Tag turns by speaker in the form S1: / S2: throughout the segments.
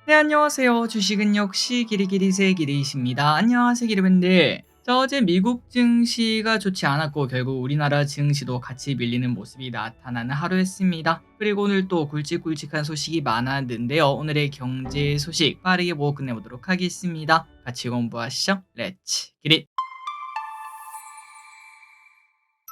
S1: 네, 안녕하세요. 주식은 역시 기리기리새 기리이십니다. 안녕하세요, 기리분들. 자, 어제 미국 증시가 좋지 않았고 결국 우리나라 증시도 같이 밀리는 모습이 나타나는 하루였습니다. 그리고 오늘 또 굵직굵직한 소식이 많았는데요. 오늘의 경제 소식 빠르게 보고 끝내보도록 하겠습니다. 같이 공부하시죠. 렛츠 기릿!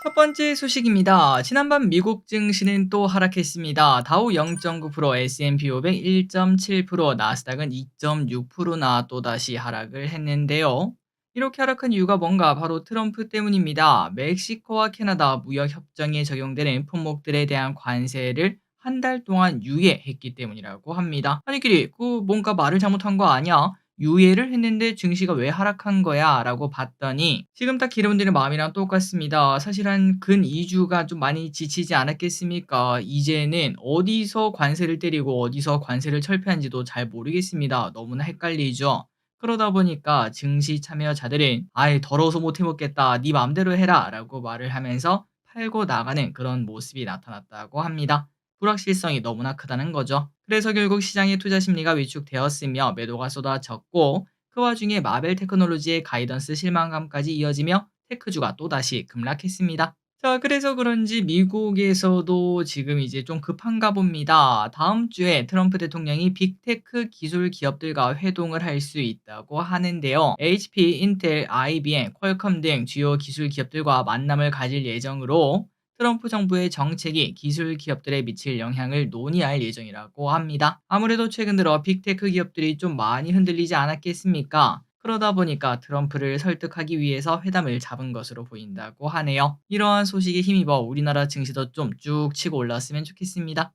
S1: 첫 번째 소식입니다. 지난밤 미국 증시는 또 하락했습니다. 다우 0.9%, S&P 500 1.7%, 나스닥은 2.6%나 또다시 하락을 했는데요. 이렇게 하락한 이유가 뭔가 바로 트럼프 때문입니다. 멕시코와 캐나다 무역 협정에 적용되는 품목들에 대한 관세를 한 달 동안 유예했기 때문이라고 합니다. 아니 길이 뭔가 말을 잘못한 거 아니야? 유예를 했는데 증시가 왜 하락한 거야? 라고 봤더니 지금 딱 기름들의 마음이랑 똑같습니다. 사실 한 근 2주가 좀 많이 지치지 않았겠습니까? 이제는 어디서 관세를 때리고 어디서 관세를 철폐한지도 잘 모르겠습니다. 너무나 헷갈리죠. 그러다 보니까 증시 참여자들은 아예 더러워서 못 해먹겠다. 네 맘대로 해라. 라고 말을 하면서 팔고 나가는 그런 모습이 나타났다고 합니다. 불확실성이 너무나 크다는 거죠. 그래서 결국 시장의 투자 심리가 위축되었으며 매도가 쏟아졌고 그 와중에 마벨 테크놀로지의 가이던스 실망감까지 이어지며 테크주가 또다시 급락했습니다. 자, 그래서 그런지 미국에서도 지금 이제 좀 급한가 봅니다. 다음 주에 트럼프 대통령이 빅테크 기술 기업들과 회동을 할 수 있다고 하는데요. HP, 인텔, IBM, 퀄컴 등 주요 기술 기업들과 만남을 가질 예정으로 트럼프 정부의 정책이 기술 기업들에 미칠 영향을 논의할 예정이라고 합니다. 아무래도 최근 들어 빅테크 기업들이 좀 많이 흔들리지 않았겠습니까? 그러다 보니까 트럼프를 설득하기 위해서 회담을 잡은 것으로 보인다고 하네요. 이러한 소식에 힘입어 우리나라 증시도 좀 쭉 치고 올랐으면 좋겠습니다.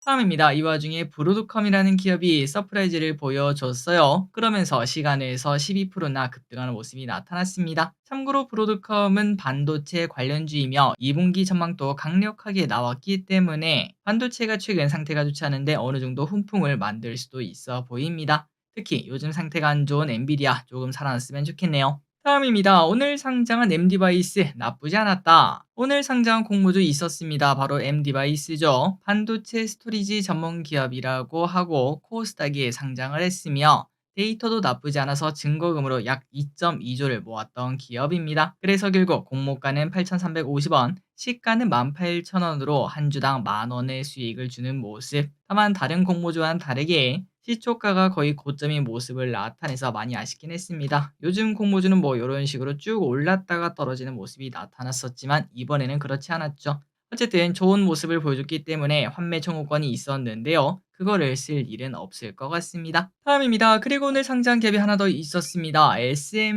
S1: 다음입니다. 이 와중에 브로드컴이라는 기업이 서프라이즈를 보여줬어요. 그러면서 시간에서 12%나 급등하는 모습이 나타났습니다. 참고로 브로드컴은 반도체 관련주이며 2분기 전망도 강력하게 나왔기 때문에 반도체가 최근 상태가 좋지 않은데 어느 정도 훈풍을 만들 수도 있어 보입니다. 특히 요즘 상태가 안 좋은 엔비디아 조금 살아났으면 좋겠네요. 다음입니다. 오늘 상장한 M디바이스 나쁘지 않았다. 오늘 상장한 공모주 있었습니다. 바로 M디바이스죠. 반도체 스토리지 전문 기업이라고 하고 코스닥에 상장을 했으며 데이터도 나쁘지 않아서 증거금으로 약 2.2조를 모았던 기업입니다. 그래서 결국 공모가는 8,350원, 시가는 18,000원으로 한 주당 만원의 수익을 주는 모습. 다만 다른 공모주와는 다르게 시초가가 거의 고점인 모습을 나타내서 많이 아쉽긴 했습니다. 요즘 공모주는 뭐 이런 식으로 쭉 올랐다가 떨어지는 모습이 나타났었지만 이번에는 그렇지 않았죠. 어쨌든 좋은 모습을 보여줬기 때문에 환매 청구권이 있었는데요. 그거를 쓸 일은 없을 것 같습니다. 다음입니다. 그리고 오늘 상장 갭이 하나 더 있었습니다.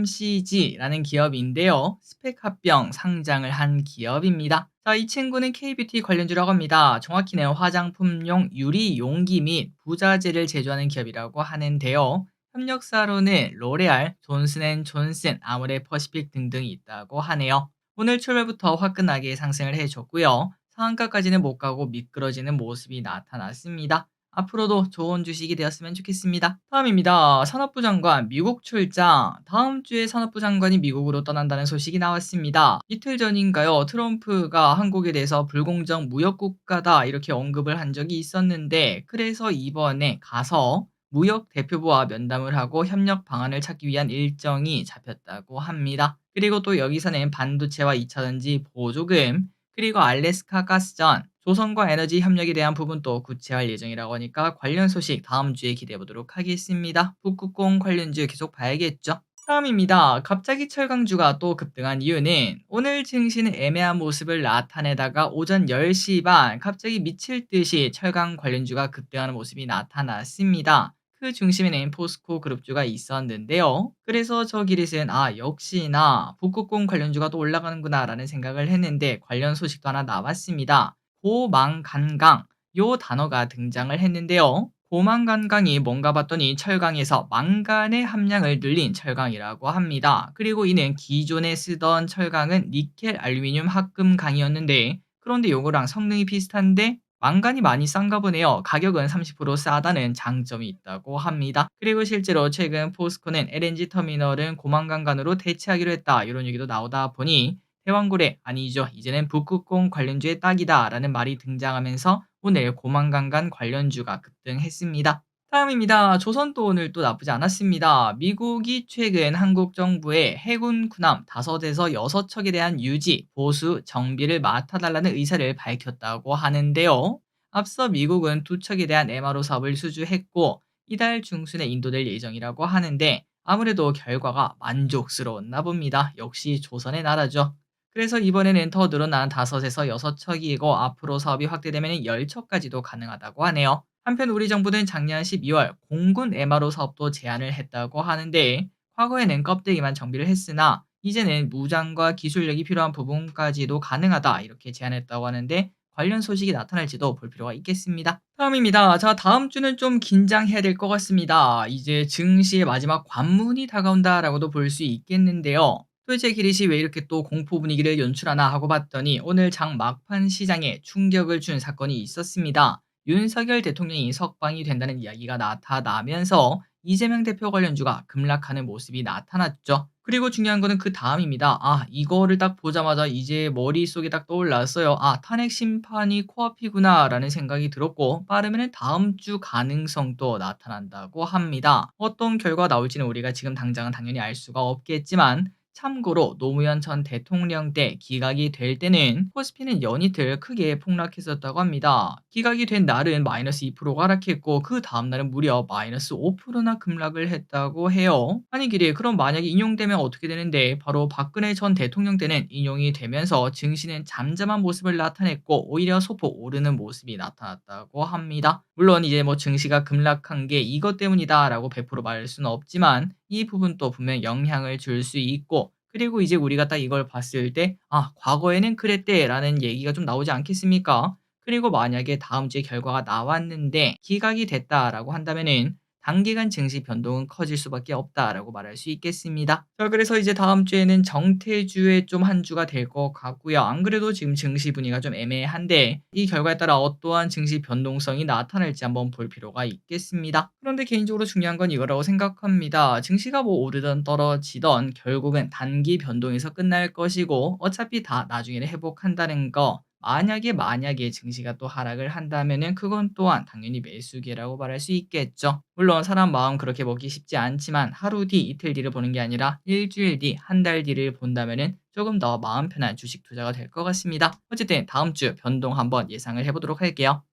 S1: SMCG라는 기업인데요. 스펙 합병 상장을 한 기업입니다. 자, 이 친구는 K뷰티 관련주라고 합니다. 정확히는 화장품용 유리 용기 및 부자재를 제조하는 기업이라고 하는데요. 협력사로는 로레알, 존슨앤존슨, 아모레퍼시픽 등등이 있다고 하네요. 오늘 출발부터 화끈하게 상승을 해줬고요. 상한가까지는 못 가고 미끄러지는 모습이 나타났습니다. 앞으로도 좋은 주식이 되었으면 좋겠습니다. 다음입니다. 산업부 장관 미국 출장. 다음 주에 산업부 장관이 미국으로 떠난다는 소식이 나왔습니다. 이틀 전인가요? 트럼프가 한국에 대해서 불공정 무역 국가다 이렇게 언급을 한 적이 있었는데 그래서 이번에 가서 무역 대표부와 면담을 하고 협력 방안을 찾기 위한 일정이 잡혔다고 합니다. 그리고 또 여기서는 반도체와 2차전지 보조금, 그리고 알래스카 가스전, 조선과 에너지 협력에 대한 부분도 구체화할 예정이라고 하니까 관련 소식 다음 주에 기대해 보도록 하겠습니다. 북극공 관련주 계속 봐야겠죠. 다음입니다. 갑자기 철강주가 또 급등한 이유는 오늘 증시는 애매한 모습을 나타내다가 오전 10시 반 갑자기 미칠 듯이 철강 관련주가 급등하는 모습이 나타났습니다. 그 중심에는 포스코 그룹주가 있었는데요. 그래서 저 기릿은 역시나 북극공 관련주가 또 올라가는구나 라는 생각을 했는데 관련 소식도 하나 나왔습니다. 고망간강 요 단어가 등장을 했는데요. 고망간강이 뭔가 봤더니 철강에서 망간의 함량을 늘린 철강이라고 합니다. 그리고 이는 기존에 쓰던 철강은 니켈, 알루미늄, 합금 강이었는데 그런데 요거랑 성능이 비슷한데 망간이 많이 싼가 보네요. 가격은 30% 싸다는 장점이 있다고 합니다. 그리고 실제로 최근 포스코는 LNG 터미널은 고망간간으로 대체하기로 했다. 이런 얘기도 나오다 보니 대왕고래 아니죠. 이제는 북극공 관련주의 딱이다 라는 말이 등장하면서 오늘 고만간간 관련주가 급등했습니다. 다음입니다. 조선도 오늘 또 나쁘지 않았습니다. 미국이 최근 한국 정부의 해군 군함 5에서 6척에 대한 유지, 보수, 정비를 맡아달라는 의사를 밝혔다고 하는데요. 앞서 미국은 2척에 대한 MRO 사업을 수주했고 이달 중순에 인도될 예정이라고 하는데 아무래도 결과가 만족스러웠나 봅니다. 역시 조선의 나라죠. 그래서 이번에는 더 늘어난 5에서 6척이고 앞으로 사업이 확대되면 10척까지도 가능하다고 하네요. 한편 우리 정부는 작년 12월 공군 MRO 사업도 제안을 했다고 하는데 과거에는 껍데기만 정비를 했으나 이제는 무장과 기술력이 필요한 부분까지도 가능하다 이렇게 제안했다고 하는데 관련 소식이 나타날지도 볼 필요가 있겠습니다. 다음입니다. 자, 다음 주는 좀 긴장해야 될 것 같습니다. 이제 증시의 마지막 관문이 다가온다라고도 볼 수 있겠는데요. 도대체 기릿이 왜 이렇게 또 공포 분위기를 연출하나 하고 봤더니 오늘 장 막판 시장에 충격을 준 사건이 있었습니다. 윤석열 대통령이 석방이 된다는 이야기가 나타나면서 이재명 대표 관련주가 급락하는 모습이 나타났죠. 그리고 중요한 거는 그 다음입니다. 이거를 딱 보자마자 이제 머릿속에 딱 떠올랐어요. 탄핵 심판이 코앞이구나 라는 생각이 들었고 빠르면 다음 주 가능성도 나타난다고 합니다. 어떤 결과 나올지는 우리가 지금 당장은 당연히 알 수가 없겠지만 참고로 노무현 전 대통령 때 기각이 될 때는 코스피는 연이틀 크게 폭락했었다고 합니다. 기각이 된 날은 마이너스 2%가 하락했고 그 다음날은 무려 마이너스 5%나 급락을 했다고 해요. 아니 길이 그럼 만약에 인용되면 어떻게 되는데 바로 박근혜 전 대통령 때는 인용이 되면서 증시는 잠잠한 모습을 나타냈고 오히려 소폭 오르는 모습이 나타났다고 합니다. 물론 이제 뭐 증시가 급락한 게 이것 때문이다라고 100% 말할 수는 없지만 이 부분도 분명 영향을 줄 수 있고 그리고 이제 우리가 딱 이걸 봤을 때 과거에는 그랬대."라는 얘기가 좀 나오지 않겠습니까? 그리고 만약에 다음 주에 결과가 나왔는데 기각이 됐다라고 한다면은 단기간 증시 변동은 커질 수밖에 없다라고 말할 수 있겠습니다. 자, 그래서 이제 다음 주에는 정태주의 좀 한 주가 될 것 같고요. 안 그래도 지금 증시 분위기가 좀 애매한데 이 결과에 따라 어떠한 증시 변동성이 나타날지 한번 볼 필요가 있겠습니다. 그런데 개인적으로 중요한 건 이거라고 생각합니다. 증시가 뭐 오르던 떨어지던 결국은 단기 변동에서 끝날 것이고 어차피 다 나중에는 회복한다는 거 만약에 증시가 또 하락을 한다면은 그건 또한 당연히 매수기라고 말할 수 있겠죠. 물론 사람 마음 그렇게 먹기 쉽지 않지만 하루 뒤, 이틀 뒤를 보는 게 아니라 일주일 뒤, 한 달 뒤를 본다면은 조금 더 마음 편한 주식 투자가 될 것 같습니다. 어쨌든 다음 주 변동 한번 예상을 해보도록 할게요.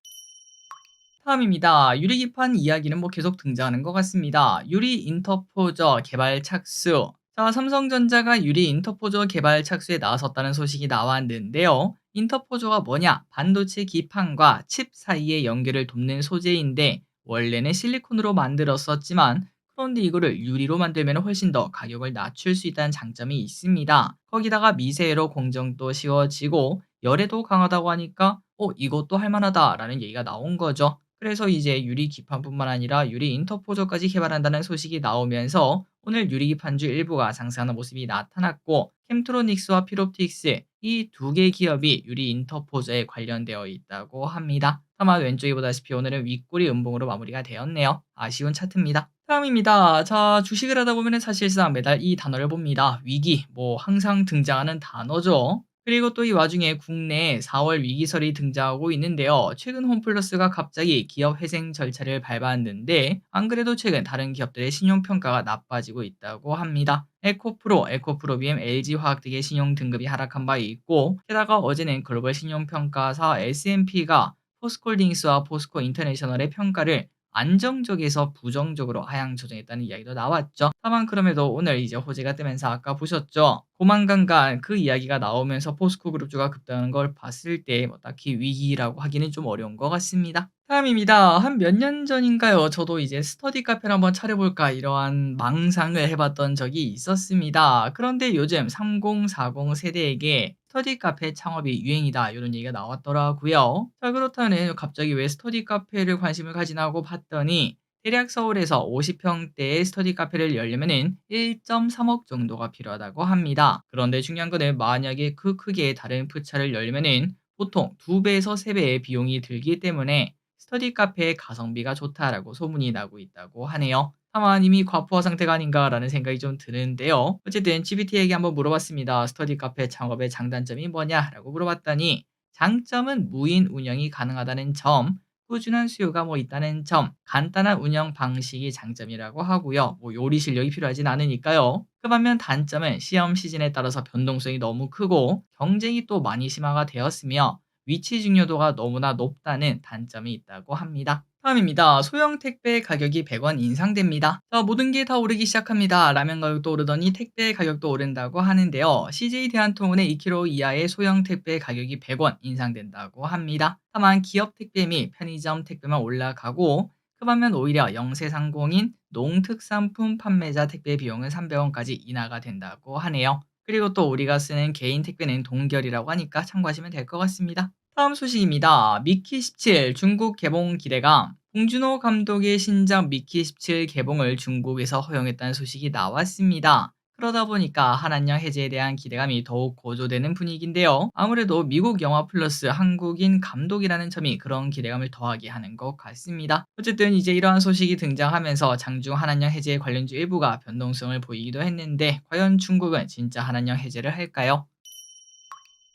S1: 다음입니다. 유리기판 이야기는 뭐 계속 등장하는 것 같습니다. 유리 인터포저 개발 착수. 자, 삼성전자가 유리 인터포저 개발 착수에 나섰다는 소식이 나왔는데요. 인터포저가 뭐냐? 반도체 기판과 칩 사이의 연결을 돕는 소재인데 원래는 실리콘으로 만들었었지만 그런데 이거를 유리로 만들면 훨씬 더 가격을 낮출 수 있다는 장점이 있습니다. 거기다가 미세로 공정도 쉬워지고 열에도 강하다고 하니까 이것도 할만하다라는 얘기가 나온 거죠. 그래서 이제 유리 기판뿐만 아니라 유리 인터포저까지 개발한다는 소식이 나오면서 오늘 유리 기판주 일부가 상승하는 모습이 나타났고 캠트로닉스와 피롭틱스 이 두 개 기업이 유리 인터포저에 관련되어 있다고 합니다. 다만 왼쪽에 보다시피 오늘은 윗꼬리 음봉으로 마무리가 되었네요. 아쉬운 차트입니다. 다음입니다. 자, 주식을 하다 보면 사실상 매달 이 단어를 봅니다. 위기, 뭐 항상 등장하는 단어죠. 그리고 또 이 와중에 국내에 4월 위기설이 등장하고 있는데요. 최근 홈플러스가 갑자기 기업 회생 절차를 밟았는데 안 그래도 최근 다른 기업들의 신용평가가 나빠지고 있다고 합니다. 에코프로, 에코프로비엠, LG화학 등의 신용 등급이 하락한 바 있고 게다가 어제는 글로벌 신용평가사 S&P가 포스코홀딩스와 포스코 인터내셔널의 평가를 안정적에서 부정적으로 하향 조정했다는 이야기도 나왔죠. 다만 그럼에도 오늘 이제 호재가 뜨면서 아까 보셨죠? 고만간간 그 이야기가 나오면서 포스코 그룹주가 급등하는 걸 봤을 때 뭐 딱히 위기라고 하기는 좀 어려운 것 같습니다. 다음입니다. 한 몇 년 전인가요? 저도 이제 스터디 카페를 한번 차려볼까 이러한 망상을 해봤던 적이 있었습니다. 그런데 요즘 3040 세대에게 스터디 카페 창업이 유행이다 이런 얘기가 나왔더라고요. 자, 그렇다면 갑자기 왜 스터디 카페를 관심을 가지나 하고 봤더니 대략 서울에서 50평대의 스터디 카페를 열려면은 1.3억 정도가 필요하다고 합니다. 그런데 중요한 거는 만약에 그 크기의 다른 푸차를 열려면은 보통 2배에서 3배의 비용이 들기 때문에 스터디 카페의 가성비가 좋다라고 소문이 나고 있다고 하네요. 다만 이미 과포화 상태가 아닌가라는 생각이 좀 드는데요. 어쨌든 GPT에게 한번 물어봤습니다. 스터디 카페 창업의 장단점이 뭐냐라고 물어봤더니 장점은 무인 운영이 가능하다는 점, 꾸준한 수요가 있다는 점, 간단한 운영 방식이 장점이라고 하고요. 요리 실력이 필요하진 않으니까요. 그 반면 단점은 시험 시즌에 따라서 변동성이 너무 크고 경쟁이 또 많이 심화가 되었으며 위치 중요도가 너무나 높다는 단점이 있다고 합니다. 다음입니다. 소형 택배 가격이 100원 인상됩니다. 자, 모든 게 다 오르기 시작합니다. 라면 가격도 오르더니 택배 가격도 오른다고 하는데요. CJ 대한통운의 2kg 이하의 소형 택배 가격이 100원 인상된다고 합니다. 다만 기업 택배 및 편의점 택배만 올라가고 그 반면 오히려 영세상공인 농특산품 판매자 택배 비용은 300원까지 인하가 된다고 하네요. 그리고 또 우리가 쓰는 개인 택배는 동결이라고 하니까 참고하시면 될 것 같습니다. 다음 소식입니다. 미키 17 중국 개봉 기대감. 봉준호 감독의 신작 미키 17 개봉을 중국에서 허용했다는 소식이 나왔습니다. 그러다 보니까 한한령 해제에 대한 기대감이 더욱 고조되는 분위기인데요. 아무래도 미국 영화 플러스 한국인 감독이라는 점이 그런 기대감을 더하게 하는 것 같습니다. 어쨌든 이제 이러한 소식이 등장하면서 장중 한한령 해제 관련주 일부가 변동성을 보이기도 했는데 과연 중국은 진짜 한한령 해제를 할까요?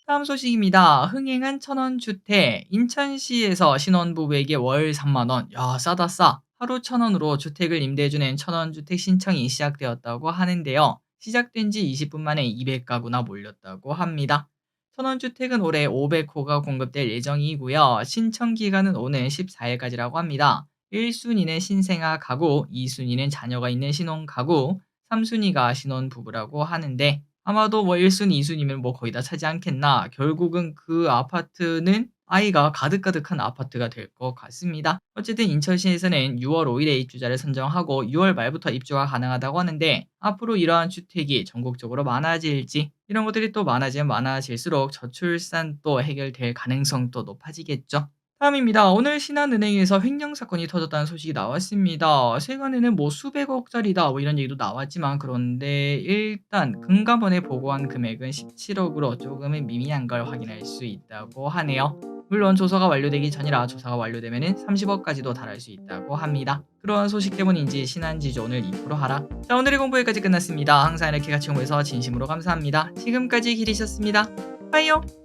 S1: 다음 소식입니다. 흥행한 천원주택. 인천시에서 신혼부부에게 월 3만원. 야, 싸다 싸. 하루 1,000원으로 주택을 임대해주는 천원주택 신청이 시작되었다고 하는데요. 시작된 지 20분 만에 200가구나 몰렸다고 합니다. 천원주택은 올해 500호가 공급될 예정이고요. 신청 기간은 오는 14일까지라고 합니다. 1순위는 신생아 가구, 2순위는 자녀가 있는 신혼 가구, 3순위가 신혼부부라고 하는데 아마도 1순위, 2순위면 거의 다 차지 않겠나. 결국은 그 아파트는 아이가 가득가득한 아파트가 될 것 같습니다. 어쨌든 인천시에서는 6월 5일에 입주자를 선정하고 6월 말부터 입주가 가능하다고 하는데 앞으로 이러한 주택이 전국적으로 많아질지 이런 것들이 또 많아지면 많아질수록 저출산도 해결될 가능성도 높아지겠죠. 다음입니다. 오늘 신한은행에서 횡령 사건이 터졌다는 소식이 나왔습니다. 세간에는 수백억짜리다 이런 얘기도 나왔지만 그런데 일단 금감원에 보고한 금액은 17억으로 조금은 미미한 걸 확인할 수 있다고 하네요. 물론 조사가 완료되기 전이라 조사가 완료되면 30억까지도 달할 수 있다고 합니다. 그러한 소식 때문인지 신한지주 오늘 2% 하락. 자, 오늘의 공부 여기까지 끝났습니다. 항상 이렇게 같이 공부해서 진심으로 감사합니다. 지금까지 길이셨습니다. 빠이요.